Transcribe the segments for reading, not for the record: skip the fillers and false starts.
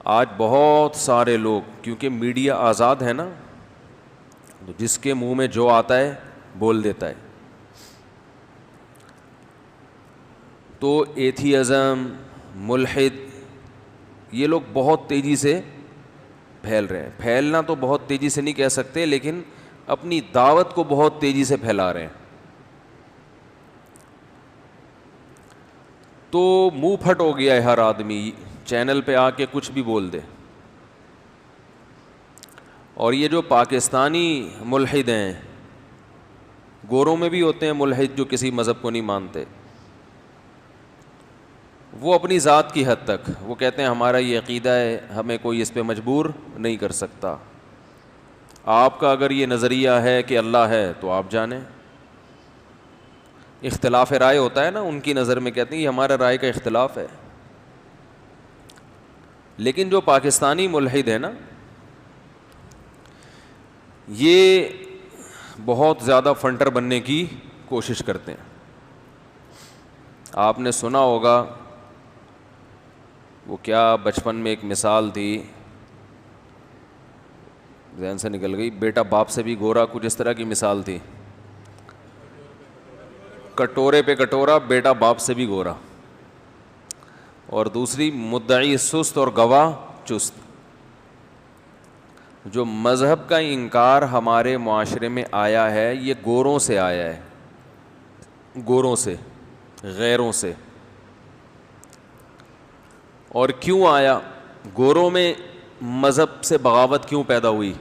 آج بہت سارے لوگ، کیونکہ میڈیا آزاد ہے نا، تو جس کے منہ میں جو آتا ہے بول دیتا ہے. تو ایتھیزم، ملحد، یہ لوگ بہت تیزی سے پھیل رہے ہیں. پھیلنا تو بہت تیزی سے نہیں کہہ سکتے، لیکن اپنی دعوت کو بہت تیزی سے پھیلا رہے ہیں. تو منہ پھٹ ہو گیا ہے ہر آدمی چینل پہ آ کے کچھ بھی بول دے. اور یہ جو پاکستانی ملحد ہیں، گوروں میں بھی ہوتے ہیں ملحد جو کسی مذہب کو نہیں مانتے، وہ اپنی ذات کی حد تک وہ کہتے ہیں ہمارا یہ عقیدہ ہے، ہمیں کوئی اس پہ مجبور نہیں کر سکتا. آپ کا اگر یہ نظریہ ہے کہ اللہ ہے تو آپ جانیں. اختلاف رائے ہوتا ہے نا، ان کی نظر میں کہتے ہیں یہ ہمارا رائے کا اختلاف ہے. لیکن جو پاکستانی ملحد ہے نا، یہ بہت زیادہ فنٹر بننے کی کوشش کرتے ہیں. آپ نے سنا ہوگا وہ کیا بچپن میں ایک مثال تھی، ذہن سے نکل گئی، بیٹا باپ سے بھی گورا، کچھ اس طرح کی مثال تھی. کٹورے پہ کٹورا، بیٹا باپ سے بھی گورا. اور دوسری مدعی سست اور گواہ چست. جو مذہب کا انکار ہمارے معاشرے میں آیا ہے یہ گوروں سے آیا ہے، گوروں سے، غیروں سے. اور کیوں آیا؟ گوروں میں مذہب سے بغاوت کیوں پیدا ہوئی؟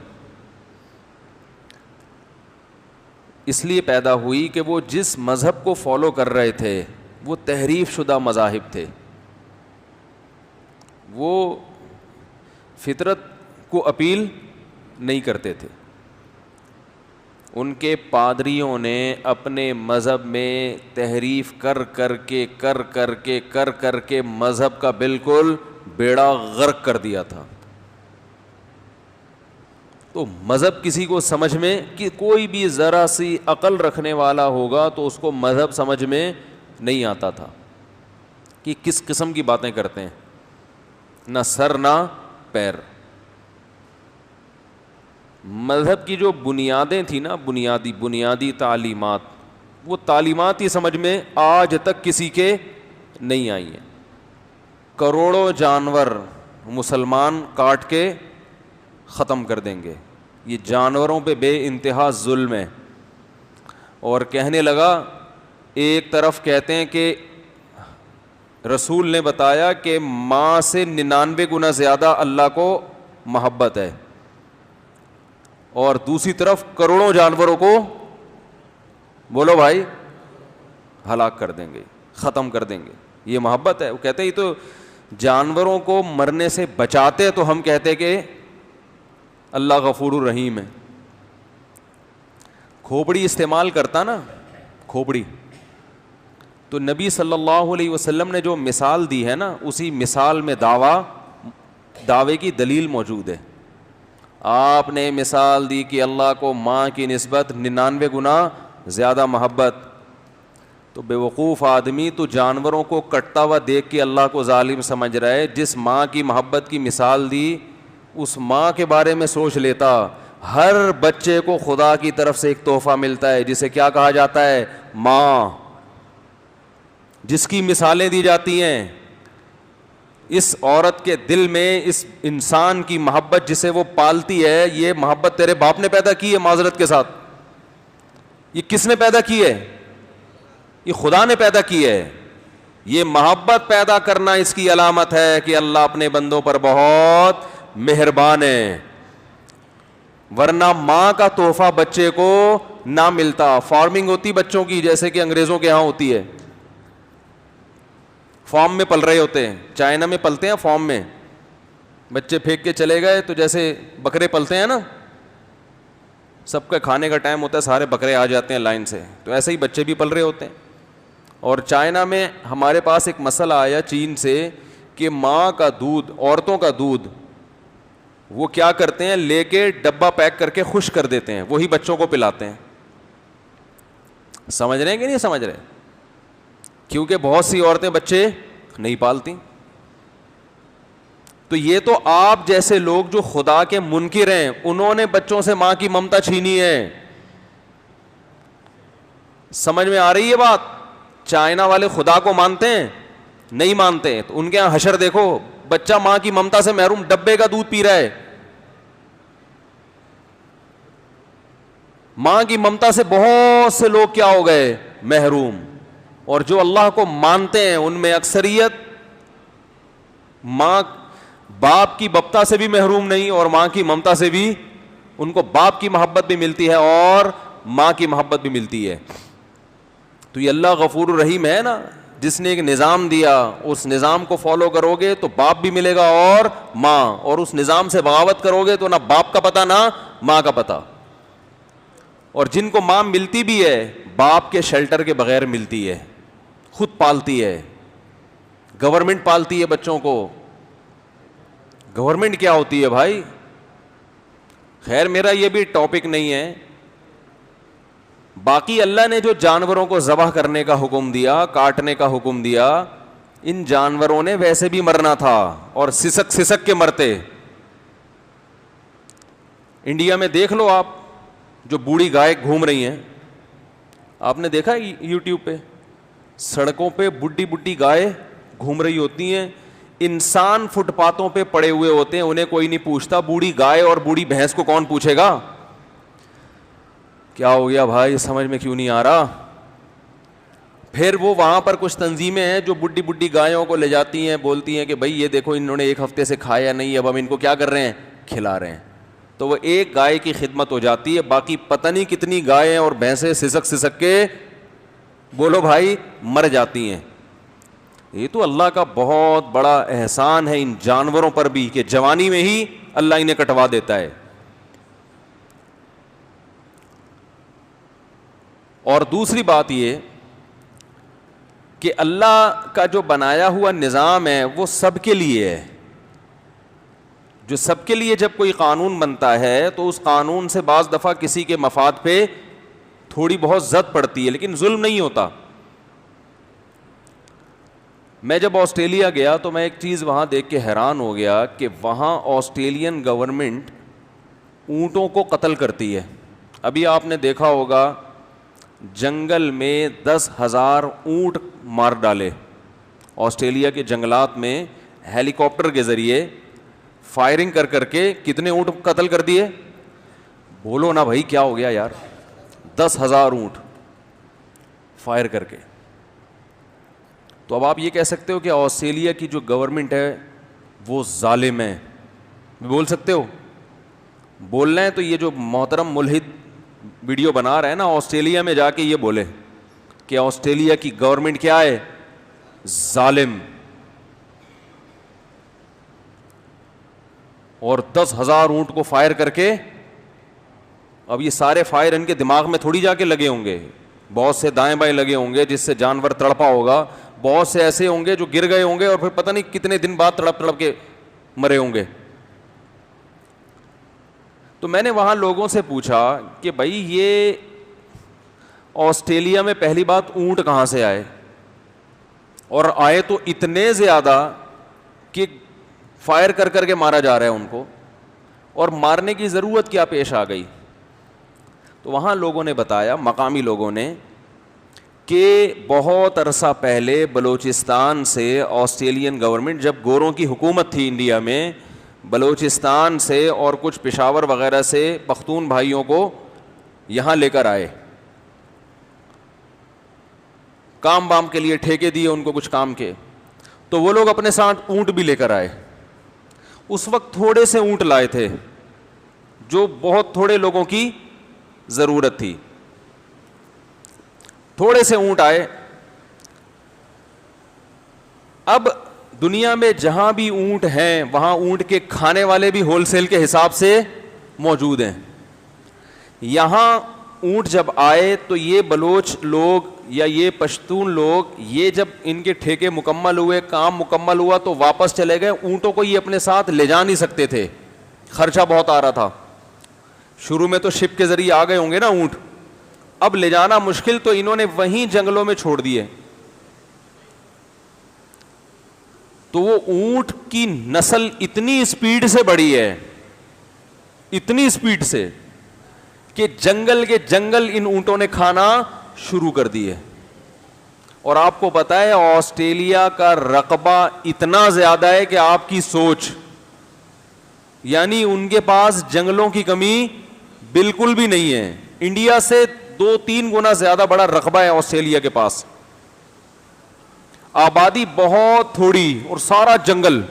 اس لیے پیدا ہوئی کہ وہ جس مذہب کو فالو کر رہے تھے وہ تحریف شدہ مذاہب تھے. وہ فطرت کو اپیل نہیں کرتے تھے. ان کے پادریوں نے اپنے مذہب میں تحریف کر کے مذہب کا بالکل بیڑا غرق کر دیا تھا. تو مذہب کسی کو سمجھ میں، کہ کوئی بھی ذرا سی عقل رکھنے والا ہوگا تو اس کو مذہب سمجھ میں نہیں آتا تھا کہ کس قسم کی باتیں کرتے ہیں، نہ سر نہ پیر. مذہب کی جو بنیادیں تھیں نا، بنیادی تعلیمات، وہ تعلیمات ہی سمجھ میں آج تک کسی کے نہیں آئی ہیں. کروڑوں جانور مسلمان کاٹ کے ختم کر دیں گے، یہ جانوروں پہ بے انتہا ظلم ہے. اور کہنے لگا، ایک طرف کہتے ہیں کہ رسول نے بتایا کہ ماں سے 99 گنا زیادہ اللہ کو محبت ہے، اور دوسری طرف کروڑوں جانوروں کو بولو بھائی ہلاک کر دیں گے، ختم کر دیں گے. یہ محبت ہے؟ وہ کہتے ہیں یہ تو جانوروں کو مرنے سے بچاتے تو ہم کہتے کہ اللہ غفور الرحیم ہے. کھوپڑی استعمال کرتا نا، کھوپڑی، تو نبی صلی اللہ علیہ وسلم نے جو مثال دی ہے نا، اسی مثال میں دعوے کی دلیل موجود ہے. آپ نے مثال دی کہ اللہ کو ماں کی نسبت 99 گنا زیادہ محبت. تو بے وقوف آدمی تو جانوروں کو کٹتا ہوا دیکھ کے اللہ کو ظالم سمجھ رہا ہے. جس ماں کی محبت کی مثال دی اس ماں کے بارے میں سوچ لیتا. ہر بچے کو خدا کی طرف سے ایک تحفہ ملتا ہے جسے کیا کہا جاتا ہے؟ ماں. جس کی مثالیں دی جاتی ہیں، اس عورت کے دل میں اس انسان کی محبت جسے وہ پالتی ہے، یہ محبت تیرے باپ نے پیدا کی ہے؟ معذرت کے ساتھ یہ کس نے پیدا کی ہے؟ یہ خدا نے پیدا کی ہے. یہ محبت پیدا کرنا اس کی علامت ہے کہ اللہ اپنے بندوں پر بہت مہربان ہے. ورنہ ماں کا تحفہ بچے کو نہ ملتا. فارمنگ ہوتی بچوں کی جیسے کہ انگریزوں کے ہاں ہوتی ہے، فارم میں پل رہے ہوتے ہیں. چائنا میں پلتے ہیں فارم میں، بچے پھینک کے چلے گئے تو جیسے بکرے پلتے ہیں نا، سب کا کھانے کا ٹائم ہوتا ہے، سارے بکرے آ جاتے ہیں لائن سے، تو ایسے ہی بچے بھی پل رہے ہوتے ہیں. اور چائنا میں ہمارے پاس ایک مسئلہ آیا چین سے کہ ماں کا دودھ، عورتوں کا دودھ، وہ کیا کرتے ہیں، لے کے ڈبہ پیک کر کے خشک کر دیتے ہیں، وہی بچوں کو پلاتے ہیں. سمجھ رہے ہیں کہ نہیں سمجھ رہے؟ کیونکہ بہت سی عورتیں بچے نہیں پالتی. تو یہ تو آپ جیسے لوگ جو خدا کے منکر ہیں انہوں نے بچوں سے ماں کی ممتا چھینی ہے. سمجھ میں آ رہی ہے بات؟ چائنا والے خدا کو مانتے ہیں؟ نہیں مانتے. تو ان کے یہاں حشر دیکھو, بچہ ماں کی ممتا سے محروم, ڈبے کا دودھ پی رہا ہے. ماں کی ممتا سے بہت سے لوگ کیا ہو گئے؟ محروم. اور جو اللہ کو مانتے ہیں ان میں اکثریت ماں باپ کی بپتا سے بھی محروم نہیں, اور ماں کی ممتا سے بھی, ان کو باپ کی محبت بھی ملتی ہے اور ماں کی محبت بھی ملتی ہے. تو یہ اللہ غفور الرحیم ہے نا, جس نے ایک نظام دیا, اس نظام کو فالو کرو گے تو باپ بھی ملے گا اور ماں, اور اس نظام سے بغاوت کرو گے تو نہ باپ کا پتہ نہ ماں کا پتہ. اور جن کو ماں ملتی بھی ہے باپ کے شیلٹر کے بغیر ملتی ہے, خود پالتی ہے, گورنمنٹ پالتی ہے بچوں کو. گورنمنٹ کیا ہوتی ہے بھائی؟ خیر میرا یہ بھی ٹاپک نہیں ہے. باقی اللہ نے جو جانوروں کو ذبح کرنے کا حکم دیا, کاٹنے کا حکم دیا, ان جانوروں نے ویسے بھی مرنا تھا اور سسک سسک کے مرتے. انڈیا میں دیکھ لو آپ, جو بوڑھی گائے گھوم رہی ہیں, آپ نے دیکھا یوٹیوب پہ سڑکوں پہ بڈھی بڈھی گائے گھوم رہی ہوتی ہیں. انسان فٹ پاتھوں پہ پڑے ہوئے ہوتے ہیں, انہیں کوئی نہیں پوچھتا. بوڑھی گائے اور بوڑھی بھینس کو کون پوچھے گا؟ کیا ہو گیا بھائی, سمجھ میں کیوں نہیں آ رہا؟ پھر وہ وہاں پر کچھ تنظیمیں ہیں جو بڈھی بڈھی گایوں کو لے جاتی ہیں, بولتی ہیں کہ بھائی یہ دیکھو انہوں نے ایک ہفتے سے کھایا نہیں, اب ہم ان کو کیا کر رہے ہیں؟ کھلا رہے ہیں. تو وہ ایک گائے کی خدمت ہو جاتی ہے, باقی پتہ نہیں کتنی گائیں اور بھینسیں سسک سسک کے بولو بھائی مر جاتی ہیں. یہ تو اللہ کا بہت بڑا احسان ہے ان جانوروں پر بھی کہ جوانی میں ہی اللہ انہیں کٹوا دیتا ہے. اور دوسری بات یہ کہ اللہ کا جو بنایا ہوا نظام ہے وہ سب کے لیے ہے. جو سب کے لیے جب کوئی قانون بنتا ہے تو اس قانون سے بعض دفعہ کسی کے مفاد پہ تھوڑی بہت زد پڑتی ہے, لیکن ظلم نہیں ہوتا. میں جب آسٹریلیا گیا تو میں ایک چیز وہاں دیکھ کے حیران ہو گیا کہ وہاں آسٹریلین گورنمنٹ اونٹوں کو قتل کرتی ہے. ابھی آپ نے دیکھا ہوگا جنگل میں 10,000 اونٹ مار ڈالے. آسٹریلیا کے جنگلات میں ہیلی کاپٹر کے ذریعے فائرنگ کر کر کے کتنے اونٹ قتل کر دیے؟ بولو نا بھائی کیا ہو گیا یار, 10,000 اونٹ فائر کر کے. تو اب آپ یہ کہہ سکتے ہو کہ آسٹریلیا کی جو گورنمنٹ ہے وہ ظالم ہے, بول سکتے ہو؟ بولنا ہے تو یہ جو محترم ملحد ویڈیو بنا رہا ہے نا, آسٹریلیا میں جا کے یہ بولے کہ آسٹریلیا کی گورنمنٹ کیا ہے؟ ظالم. اور 10,000 اونٹ کو فائر کر کے, اب یہ سارے فائر ان کے دماغ میں تھوڑی جا کے لگے ہوں گے, بہت سے دائیں بائیں لگے ہوں گے جس سے جانور تڑپا ہوگا, بہت سے ایسے ہوں گے جو گر گئے ہوں گے اور پھر پتہ نہیں کتنے دن بعد تڑپ تڑپ کے مرے ہوں گے. تو میں نے وہاں لوگوں سے پوچھا کہ بھائی یہ آسٹریلیا میں پہلی بات اونٹ کہاں سے آئے, اور آئے تو اتنے زیادہ کہ فائر کر کر کے مارا جا رہا ہے ان کو, اور مارنے کی ضرورت کیا پیش آ گئی؟ تو وہاں لوگوں نے بتایا, مقامی لوگوں نے, کہ بہت عرصہ پہلے بلوچستان سے آسٹریلین گورنمنٹ, جب گوروں کی حکومت تھی انڈیا میں, بلوچستان سے اور کچھ پشاور وغیرہ سے پختون بھائیوں کو یہاں لے کر آئے, کام وام کے لیے ٹھیکے دیے ان کو کچھ کام کے. تو وہ لوگ اپنے ساتھ اونٹ بھی لے کر آئے. اس وقت تھوڑے سے اونٹ لائے تھے جو بہت تھوڑے لوگوں کی ضرورت تھی, تھوڑے سے اونٹ آئے. اب دنیا میں جہاں بھی اونٹ ہیں وہاں اونٹ کے کھانے والے بھی ہول سیل کے حساب سے موجود ہیں. یہاں اونٹ جب آئے تو یہ بلوچ لوگ یا یہ پشتون لوگ, یہ جب ان کے ٹھیکے مکمل ہوئے, کام مکمل ہوا تو واپس چلے گئے. اونٹوں کو یہ اپنے ساتھ لے جا نہیں سکتے تھے, خرچہ بہت آ رہا تھا. شروع میں تو شپ کے ذریعے آ گئے ہوں گے نا اونٹ, اب لے جانا مشکل, تو انہوں نے وہیں جنگلوں میں چھوڑ دیے. تو وہ اونٹ کی نسل اتنی اسپیڈ سے بڑھی ہے, اتنی اسپیڈ سے, کہ جنگل کے جنگل ان اونٹوں نے کھانا شروع کر دیے. اور آپ کو پتا ہے آسٹریلیا کا رقبہ اتنا زیادہ ہے کہ آپ کی سوچ, یعنی ان کے پاس جنگلوں کی کمی بالکل بھی نہیں ہے. انڈیا سے 2-3 گنا زیادہ بڑا رقبہ ہے آسٹریلیا کے پاس, آبادی بہت تھوڑی اور سارا جنگل.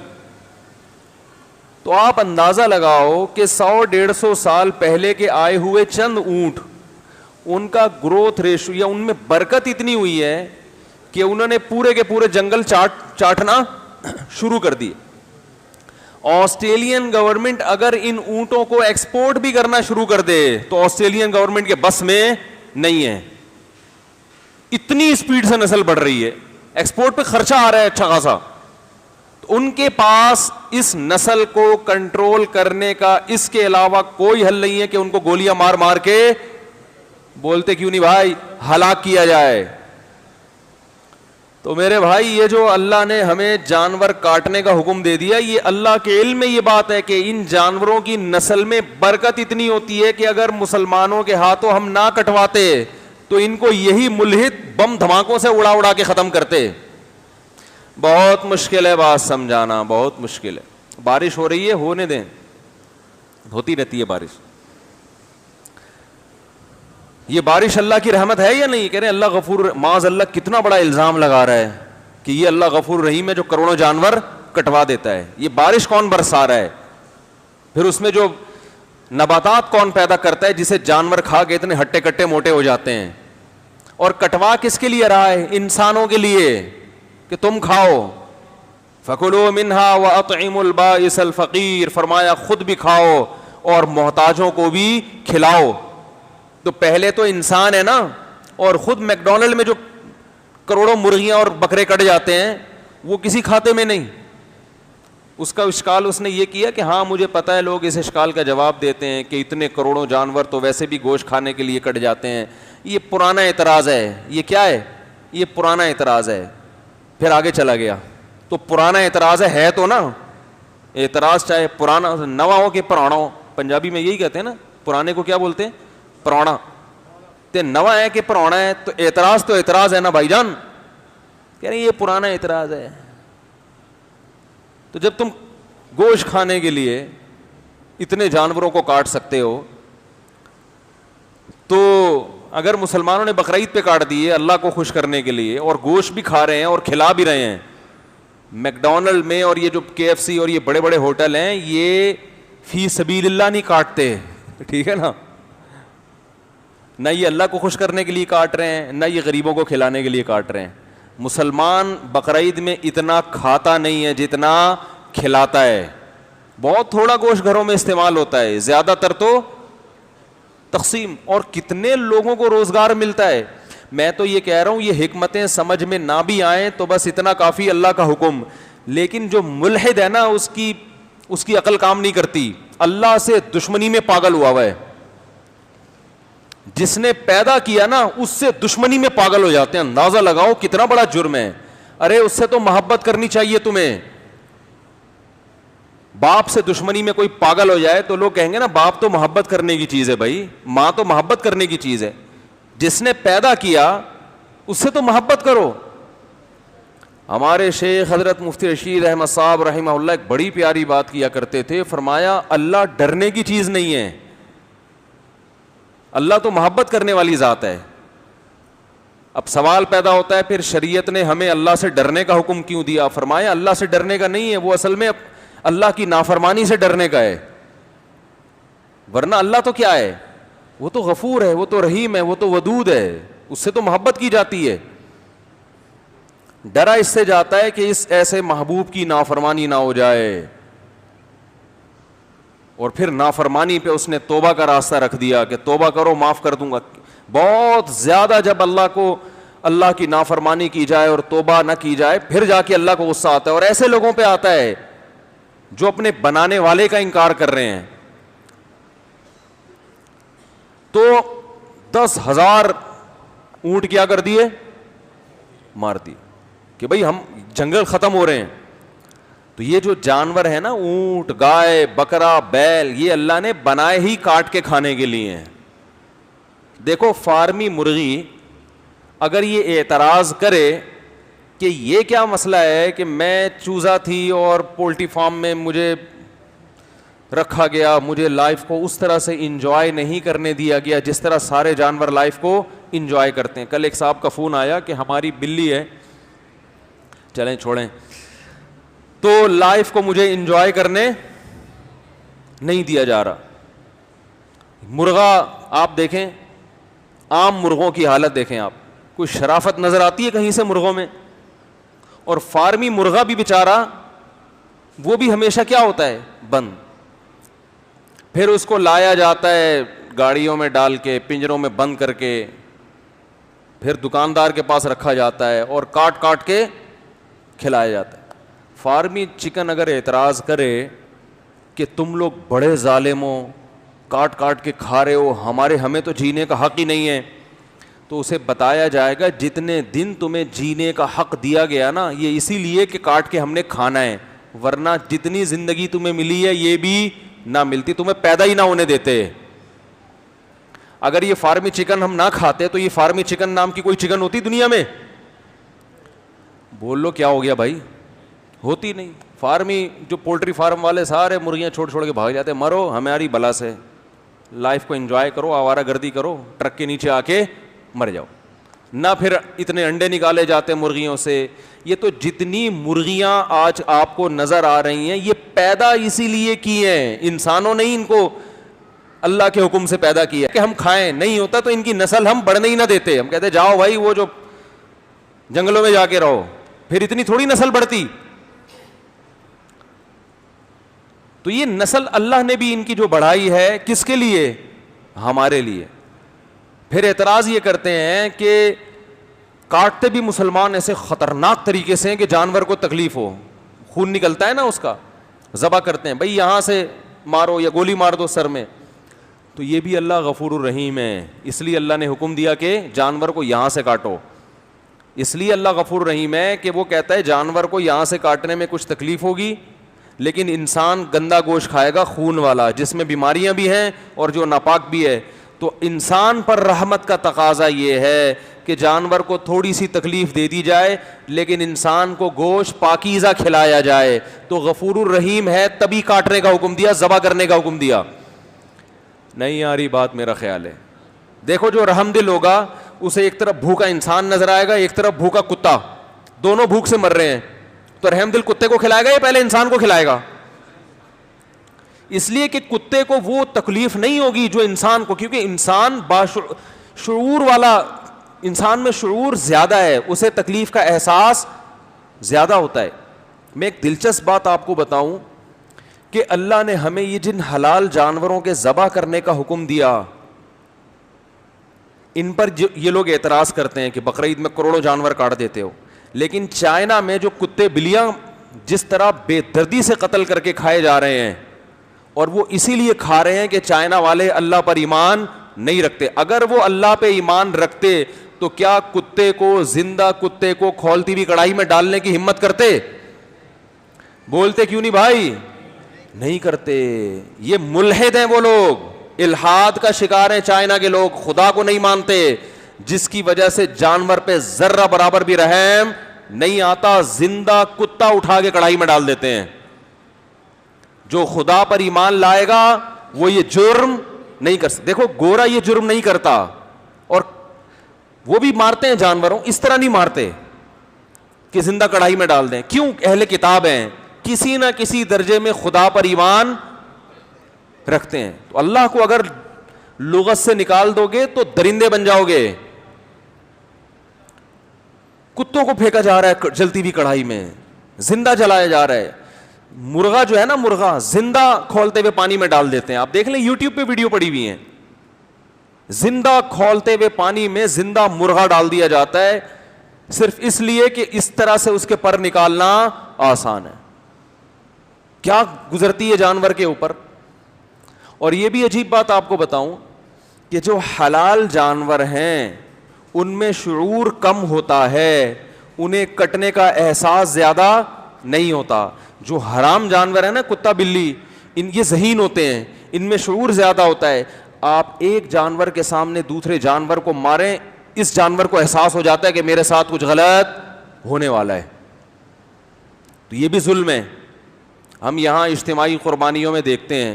تو آپ اندازہ لگاؤ کہ 100-150 سال پہلے کے آئے ہوئے چند اونٹ, ان کا گروتھ ریشو یا ان میں برکت اتنی ہوئی ہے کہ انہوں نے پورے کے پورے جنگل چاٹنا شروع کر دیے. آسٹریلین گورنمنٹ اگر ان اونٹوں کو ایکسپورٹ بھی کرنا شروع کر دے تو آسٹریلین گورنمنٹ کے بس میں نہیں ہے, اتنی اسپیڈ سے نسل بڑھ رہی ہے, ایکسپورٹ پہ خرچہ آ رہا ہے اچھا خاصا. ان کے پاس اس نسل کو کنٹرول کرنے کا اس کے علاوہ کوئی حل نہیں ہے کہ ان کو گولیاں مار مار کے, بولتے کیوں نہیں بھائی, ہلاک کیا جائے. تو میرے بھائی یہ جو اللہ نے ہمیں جانور کاٹنے کا حکم دے دیا, یہ اللہ کے علم میں یہ بات ہے کہ ان جانوروں کی نسل میں برکت اتنی ہوتی ہے کہ اگر مسلمانوں کے ہاتھوں ہم نہ کٹواتے تو ان کو یہی ملحد بم دھماکوں سے اڑا اڑا کے ختم کرتے. بہت مشکل ہے بات سمجھانا, بہت مشکل ہے. بارش ہو رہی ہے, ہونے دیں, ہوتی رہتی ہے بارش. یہ بارش اللہ کی رحمت ہے یا نہیں؟ کہہ رہے ہیں اللہ غفور, معاذ اللہ کتنا بڑا الزام لگا رہا ہے کہ یہ اللہ غفور رحیم ہے جو کروڑوں جانور کٹوا دیتا ہے. یہ بارش کون برسا رہا ہے؟ پھر اس میں جو نباتات کون پیدا کرتا ہے جسے جانور کھا کے اتنے ہٹے کٹے موٹے ہو جاتے ہیں؟ اور کٹوا کس کے لیے رہا ہے؟ انسانوں کے لیے کہ تم کھاؤ. فَكُلُوا مِنْهَا وَأَطْعِمُوا الْبَائِسَ الْفَقِيرَ, فرمایا خود بھی کھاؤ اور محتاجوں کو بھی کھلاؤ. تو پہلے تو انسان ہے نا, اور خود میکڈونلڈ میں جو کروڑوں مرغیاں اور بکرے کٹ جاتے ہیں وہ کسی کھاتے میں نہیں. اس کا اشکال اس نے یہ کیا کہ ہاں مجھے پتا ہے لوگ اس اشکال کا جواب دیتے ہیں کہ اتنے کروڑوں جانور تو ویسے بھی گوشت کھانے کے لیے کٹ جاتے ہیں. یہ پرانا اعتراض ہے. یہ کیا ہے؟ یہ پرانا اعتراض ہے. پھر آگے چلا گیا تو پرانا اعتراض ہے تو نا, اعتراض چاہے پرانا نوا ہو کہ پرانا ہو, پنجابی میں یہی کہتے ہیں نا, پرانے کو کیا بولتے ہیں؟ پرانا. تے نوا ہے کہ پرانا ہے, تو اعتراض ہے نا بھائی جان. کہہ رہے ہیں یہ پرانا اعتراض ہے. تو جب تم گوشت کھانے کے لیے اتنے جانوروں کو کاٹ سکتے ہو, تو اگر مسلمانوں نے بقرعید پہ کاٹ دیے اللہ کو خوش کرنے کے لیے, اور گوشت بھی کھا رہے ہیں اور کھلا بھی رہے ہیں, میکڈونلڈ میں اور یہ جو KFC اور یہ بڑے بڑے ہوٹل ہیں, یہ فی سبیل اللہ نہیں کاٹتے, ٹھیک ہے نا, نہ یہ اللہ کو خوش کرنے کے لیے کاٹ رہے ہیں, نہ یہ غریبوں کو کھلانے کے لیے کاٹ رہے ہیں. مسلمان بقرعید میں اتنا کھاتا نہیں ہے جتنا کھلاتا ہے. بہت تھوڑا گوشت گھروں میں استعمال ہوتا ہے, زیادہ تر تو تقسیم. اور کتنے لوگوں کو روزگار ملتا ہے. میں تو یہ کہہ رہا ہوں یہ حکمتیں سمجھ میں نہ بھی آئیں تو بس اتنا کافی, اللہ کا حکم. لیکن جو ملحد ہے نا اس کی عقل کام نہیں کرتی, اللہ سے دشمنی میں پاگل ہوا ہے. جس نے پیدا کیا نا اس سے دشمنی میں پاگل ہو جاتے ہیں. اندازہ لگاؤ کتنا بڑا جرم ہے. ارے اس سے تو محبت کرنی چاہیے تمہیں. باپ سے دشمنی میں کوئی پاگل ہو جائے تو لوگ کہیں گے نا باپ تو محبت کرنے کی چیز ہے بھائی, ماں تو محبت کرنے کی چیز ہے. جس نے پیدا کیا اس سے تو محبت کرو. ہمارے شیخ حضرت مفتی رشید احمد صاحب رحمہ اللہ ایک بڑی پیاری بات کیا کرتے تھے, فرمایا اللہ ڈرنے کی چیز نہیں ہے, اللہ تو محبت کرنے والی ذات ہے. اب سوال پیدا ہوتا ہے پھر شریعت نے ہمیں اللہ سے ڈرنے کا حکم کیوں دیا؟ فرمایا اللہ سے ڈرنے کا نہیں ہے, وہ اصل میں اللہ کی نافرمانی سے ڈرنے کا ہے. ورنہ اللہ تو کیا ہے؟ وہ تو غفور ہے, وہ تو رحیم ہے, وہ تو ودود ہے, اس سے تو محبت کی جاتی ہے. ڈرا اس سے جاتا ہے کہ اس ایسے محبوب کی نافرمانی نہ ہو جائے. اور پھر نافرمانی پہ اس نے توبہ کا راستہ رکھ دیا کہ توبہ کرو معاف کر دوں گا. بہت زیادہ جب اللہ کی نافرمانی کی جائے اور توبہ نہ کی جائے پھر جا کے اللہ کو غصہ آتا ہے. اور ایسے لوگوں پہ آتا ہے جو اپنے بنانے والے کا انکار کر رہے ہیں. تو 10,000 اونٹ کیا کر دیے؟ مار دی کہ بھئی ہم جنگل ختم ہو رہے ہیں. تو یہ جو جانور ہے نا، اونٹ، گائے، بکرا، بیل، یہ اللہ نے بنائے ہی کاٹ کے کھانے کے لیے ہیں. دیکھو فارمی مرغی اگر یہ اعتراض کرے کہ یہ کیا مسئلہ ہے کہ میں چوزا تھی اور پولٹری فارم میں مجھے رکھا گیا, مجھے لائف کو اس طرح سے انجوائے نہیں کرنے دیا گیا جس طرح سارے جانور لائف کو انجوائے کرتے ہیں. کل ایک صاحب کا فون آیا کہ ہماری بلی ہے, چلیں چھوڑیں, تو لائف کو مجھے انجوائے کرنے نہیں دیا جا رہا. مرغا آپ دیکھیں, عام مرغوں کی حالت دیکھیں آپ, کوئی شرافت نظر آتی ہے کہیں سے مرغوں میں؟ اور فارمی مرغا بھی بیچارہ, وہ بھی ہمیشہ کیا ہوتا ہے, بند. پھر اس کو لایا جاتا ہے گاڑیوں میں ڈال کے, پنجروں میں بند کر کے, پھر دکاندار کے پاس رکھا جاتا ہے اور کاٹ کاٹ کے کھلایا جاتا ہے. فارمی چکن اگر اعتراض کرے کہ تم لوگ بڑے ظالم ہو, کاٹ کاٹ کے کھا رہے ہو, ہمیں تو جینے کا حق ہی نہیں ہے, تو اسے بتایا جائے گا جتنے دن تمہیں جینے کا حق دیا گیا نا, یہ اسی لیے کہ کاٹ کے ہم نے کھانا ہے, ورنہ جتنی زندگی تمہیں ملی ہے یہ بھی نہ ملتی, تمہیں پیدا ہی نہ ہونے دیتے. اگر یہ فارمی چکن ہم نہ کھاتے تو یہ فارمی چکن نام کی کوئی چکن ہوتی دنیا میں؟ بول لو کیا ہو گیا بھائی, ہوتی نہیں. فارمی جو پولٹری فارم والے سارے مرغیاں چھوڑ چھوڑ کے بھاگ جاتے, مرو ہماری بلا سے, لائف کو انجوائے کرو, آوارہ گردی کرو, ٹرک کے نیچے آ کے مر جاؤ. نہ پھر اتنے انڈے نکالے جاتے مرغیوں سے. یہ تو جتنی مرغیاں آج آپ کو نظر آ رہی ہیں یہ پیدا اسی لیے کی ہیں, انسانوں نے ان کو اللہ کے حکم سے پیدا کیا کہ ہم کھائیں. نہیں ہوتا تو ان کی نسل ہم بڑھنے ہی نہ دیتے, ہم کہتے جاؤ بھائی وہ جو جنگلوں میں جا کے رہو, پھر اتنی تھوڑی نسل بڑھتی. تو یہ نسل اللہ نے بھی ان کی جو بڑھائی ہے کس کے لیے, ہمارے لیے. پھر اعتراض یہ کرتے ہیں کہ کاٹتے بھی مسلمان ایسے خطرناک طریقے سے ہیں کہ جانور کو تکلیف ہو, خون نکلتا ہے نا اس کا, ذبح کرتے ہیں, بھائی یہاں سے مارو یا گولی مار دو سر میں. تو یہ بھی اللہ غفور الرحیم ہے, اس لیے اللہ نے حکم دیا کہ جانور کو یہاں سے کاٹو. اس لیے اللہ غفور الرحیم ہے کہ وہ کہتا ہے جانور کو یہاں سے کاٹنے میں کچھ تکلیف ہوگی, لیکن انسان گندا گوشت کھائے گا, خون والا, جس میں بیماریاں بھی ہیں اور جو ناپاک بھی ہے. تو انسان پر رحمت کا تقاضا یہ ہے کہ جانور کو تھوڑی سی تکلیف دے دی جائے لیکن انسان کو گوشت پاکیزہ کھلایا جائے. تو غفور الرحیم ہے تبھی کاٹنے کا حکم دیا, ذبح کرنے کا حکم دیا. نہیں آ رہی بات میرا خیال ہے. دیکھو جو رحم دل ہوگا اسے ایک طرف بھوکا انسان نظر آئے گا, ایک طرف بھوکا کتا, دونوں بھوک سے مر رہے ہیں, تو رحم دل کتے کو کھلائے گا یا پہلے انسان کو کھلائے گا؟ اس لیے کہ کتے کو وہ تکلیف نہیں ہوگی جو انسان کو, کیونکہ انسان شعور والا, انسان میں شعور زیادہ ہے, اسے تکلیف کا احساس زیادہ ہوتا ہے. میں ایک دلچسپ بات آپ کو بتاؤں کہ اللہ نے ہمیں یہ جن حلال جانوروں کے ذبح کرنے کا حکم دیا, ان پر یہ لوگ اعتراض کرتے ہیں کہ بقرعید میں کروڑوں جانور کاٹ دیتے ہو, لیکن چائنا میں جو کتے بلیاں جس طرح بے دردی سے قتل کر کے کھائے جا رہے ہیں, اور وہ اسی لیے کھا رہے ہیں کہ چائنا والے اللہ پر ایمان نہیں رکھتے. اگر وہ اللہ پہ ایمان رکھتے تو کیا کتے کو, زندہ کتے کو کھولتی ہوئی کڑاہی میں ڈالنے کی ہمت کرتے؟ بولتے کیوں نہیں بھائی؟ نہیں کرتے. یہ ملحد ہیں وہ لوگ, الحاد کا شکار ہیں چائنا کے لوگ, خدا کو نہیں مانتے, جس کی وجہ سے جانور پہ ذرہ برابر بھی رحم نہیں آتا, زندہ کتا اٹھا کے کڑاہی میں ڈال دیتے ہیں. جو خدا پر ایمان لائے گا وہ یہ جرم نہیں کر سکتا. دیکھو گورا یہ جرم نہیں کرتا, اور وہ بھی مارتے ہیں جانوروں, اس طرح نہیں مارتے کہ زندہ کڑاہی میں ڈال دیں. کیوں؟ اہل کتاب ہیں, کسی نہ کسی درجے میں خدا پر ایمان رکھتے ہیں. تو اللہ کو اگر لغت سے نکال دو گے تو درندے بن جاؤ گے. کتوں کو پھینکا جا رہا ہے جلتی ہوئی کڑھائی میں, زندہ جلایا جا رہا ہے. مرغا جو ہے نا, مرغا زندہ کھولتے ہوئے پانی میں ڈال دیتے ہیں. آپ دیکھ لیں یوٹیوب پہ ویڈیو پڑی ہوئی ہیں, زندہ کھولتے ہوئے پانی میں زندہ مرغا ڈال دیا جاتا ہے, صرف اس لیے کہ اس طرح سے اس کے پر نکالنا آسان ہے. کیا گزرتی ہے جانور کے اوپر. اور یہ بھی عجیب بات آپ کو بتاؤں کہ جو حلال جانور ہیں ان میں شعور کم ہوتا ہے, انہیں کٹنے کا احساس زیادہ نہیں ہوتا. جو حرام جانور ہے نا کتا بلی, یہ ذہین ہوتے ہیں, ان میں شعور زیادہ ہوتا ہے. آپ ایک جانور کے سامنے دوسرے جانور کو ماریں, اس جانور کو احساس ہو جاتا ہے کہ میرے ساتھ کچھ غلط ہونے والا ہے. تو یہ بھی ظلم ہے. ہم یہاں اجتماعی قربانیوں میں دیکھتے ہیں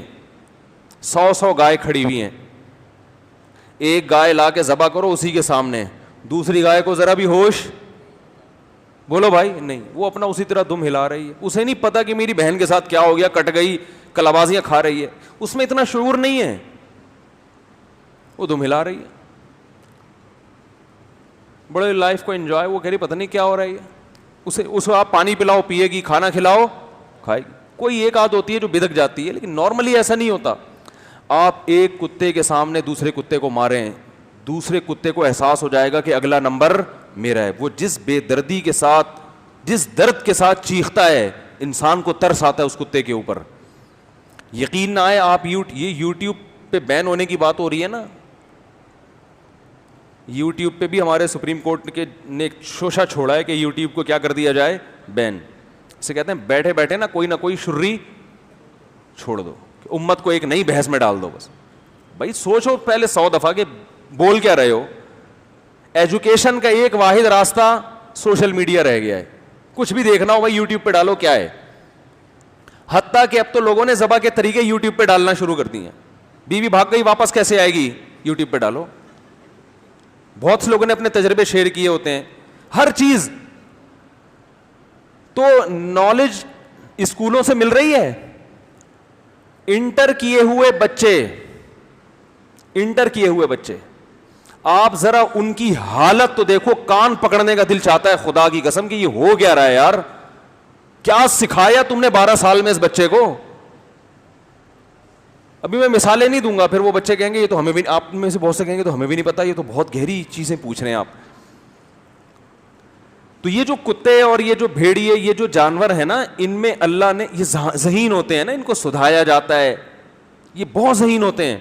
100 گائے کھڑی ہوئی ہیں, ایک گائے لا کے ذبح کرو اسی کے سامنے, دوسری گائے کو ذرا بھی ہوش, بولو بھائی, نہیں, وہ اپنا اسی طرح دم ہلا رہی ہے. اسے نہیں پتا کہ میری بہن کے ساتھ کیا ہو گیا, کٹ گئی, کلابازیاں کھا رہی ہے, اس میں اتنا شعور نہیں ہے, وہ دم ہلا رہی ہے. بڑے لائف کو انجوائے, وہ کہہ رہی پتہ نہیں کیا ہو رہا ہے. اسے آپ پانی پلاؤ پیے گی, کھانا کھلاؤ کھائے گی. کوئی ایک آدھ ہوتی ہے جو بدک جاتی ہے, لیکن نارملی ایسا نہیں ہوتا. آپ ایک کتے کے سامنے دوسرے کتے کو ماریں, دوسرے کتے کو احساس ہو جائے گا کہ اگلا نمبر میرا ہے. وہ جس بے دردی کے ساتھ, جس درد کے ساتھ چیختا ہے, انسان کو ترس آتا ہے اس کتے کے اوپر. یقین نہ آئے آپ, یہ یوٹیوب پہ بین ہونے کی بات ہو رہی ہے نا, یوٹیوب پہ بھی ہمارے سپریم کورٹ کے نے ایک شوشہ چھوڑا ہے کہ یوٹیوب کو کیا کر دیا جائے, بین. اسے کہتے ہیں بیٹھے بیٹھے نا کوئی نہ کوئی شری چھوڑ دو, امت کو ایک نئی بحث میں ڈال دو. بس بھائی سوچو پہلے 100 دفعہ کہ بول کیا رہے ہو. ایجوکیشن کا ایک واحد راستہ سوشل میڈیا رہ گیا ہے. کچھ بھی دیکھنا ہو بھائی یوٹیوب پہ ڈالو, کیا ہے. حتیٰ کہ اب تو لوگوں نے ذبح کے طریقے یوٹیوب پہ ڈالنا شروع کر دی ہیں. بیوی بھاگ گئی واپس کیسے آئے گی, یوٹیوب پہ ڈالو. بہت سے لوگوں نے اپنے تجربے شیئر کیے ہوتے ہیں, ہر چیز. تو نالج اسکولوں سے مل رہی ہے. انٹر کیے ہوئے بچے آپ ذرا ان کی حالت تو دیکھو, کان پکڑنے کا دل چاہتا ہے خدا کی قسم کہ یہ ہو گیا رہا ہے یار, کیا سکھایا تم نے 12 سال میں اس بچے کو. ابھی میں مثالیں نہیں دوں گا, پھر وہ بچے کہیں گے یہ تو ہمیں بھی, آپ میں سے بہت سے کہیں گے تو ہمیں بھی نہیں پتا, یہ تو بہت گہری چیزیں پوچھ رہے ہیں آپ. تو یہ جو کتے اور یہ جو بھیڑیے, یہ جو جانور ہیں نا, ان میں اللہ نے, یہ ذہین ہوتے ہیں نا, ان کو سدھایا جاتا ہے, یہ بہت ذہین ہوتے ہیں.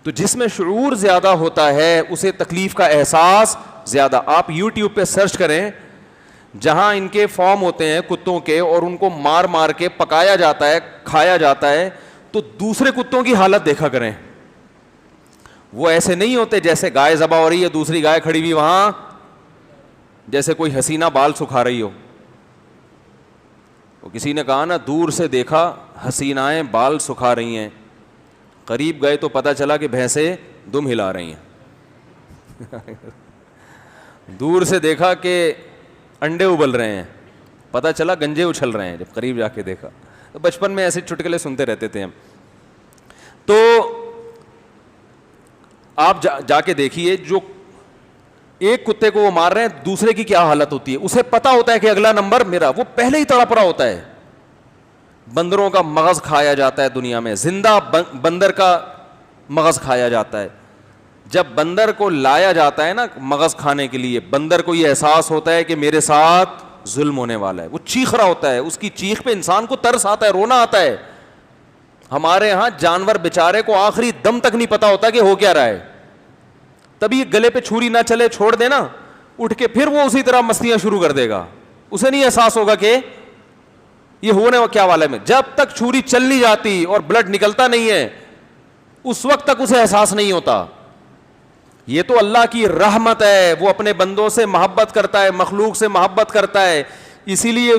تو جس میں شعور زیادہ ہوتا ہے اسے تکلیف کا احساس زیادہ. آپ یوٹیوب پہ سرچ کریں, جہاں ان کے فارم ہوتے ہیں کتوں کے, اور ان کو مار مار کے پکایا جاتا ہے, کھایا جاتا ہے, تو دوسرے کتوں کی حالت دیکھا کریں. وہ ایسے نہیں ہوتے جیسے گائے ذبح ہو رہی ہے, دوسری گائے کھڑی ہوئی وہاں جیسے کوئی حسینہ بال سکھا رہی ہو. وہ کسی نے کہا نا, دور سے دیکھا حسینائیں بال سکھا رہی ہیں, قریب گئے تو پتہ چلا کہ بھینسیں دم ہلا رہی ہیں. دور سے دیکھا کہ انڈے ابل رہے ہیں, پتہ چلا گنجے اچھل رہے ہیں. جب قریب جا کے دیکھا, تو بچپن میں ایسے چٹکلے سنتے رہتے تھے ہم. تو آپ جا کے دیکھیے, جو ایک کتے کو وہ مار رہے ہیں, دوسرے کی کیا حالت ہوتی ہے. اسے پتا ہوتا ہے کہ اگلا نمبر میرا, وہ پہلے ہی تڑپ رہا ہوتا ہے. بندروں کا مغز کھایا جاتا ہے دنیا میں, زندہ بندر کا مغز کھایا جاتا ہے. جب بندر کو لایا جاتا ہے نا مغز کھانے کے لیے, بندر کو یہ احساس ہوتا ہے کہ میرے ساتھ ظلم ہونے والا ہے, وہ چیخ رہا ہوتا ہے. اس کی چیخ پہ انسان کو ترس آتا ہے, رونا آتا ہے. ہمارے ہاں جانور بیچارے کو آخری دم تک نہیں پتا ہوتا کہ ہو کیا رہا ہے. تبھی گلے پہ چھری نہ چلے, چھوڑ دینا, اٹھ کے پھر وہ اسی طرح مستیاں شروع کر دے گا. اسے نہیں احساس ہوگا کہ یہ ہونے کیا والا ہے. جب تک چھری چل نہیں جاتی اور بلڈ نکلتا نہیں ہے, اس وقت تک اسے احساس نہیں ہوتا. یہ تو اللہ کی رحمت ہے, وہ اپنے بندوں سے محبت کرتا ہے, مخلوق سے محبت کرتا ہے, اسی لیے